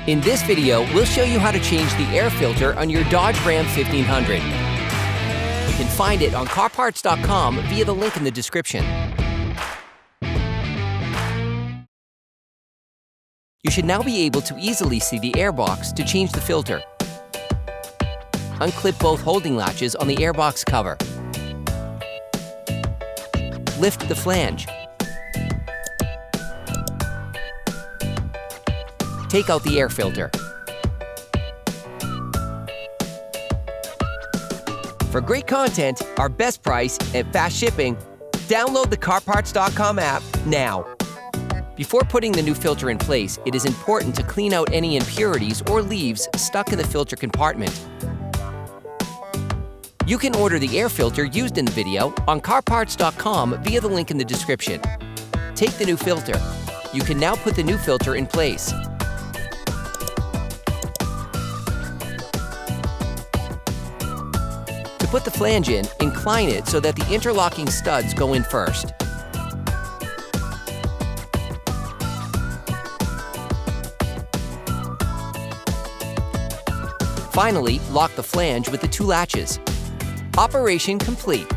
In this video, we'll show you how to change the air filter on your Dodge Ram 1500. You can find it on CarParts.com via the link in the description. You should now be able to easily see the airbox to change the filter. Unclip both holding latches on the airbox cover. Lift the flange. Take out the air filter. For great content, our best price, and fast shipping, download the CarParts.com app now. Before putting the new filter in place, it is important to clean out any impurities or leaves stuck in the filter compartment. You can order the air filter used in the video on CarParts.com via the link in the description. Take the new filter. You can now put the new filter in place. To put the flange in, incline it so that the interlocking studs go in first. Finally, lock the flange with the two latches. Operation complete.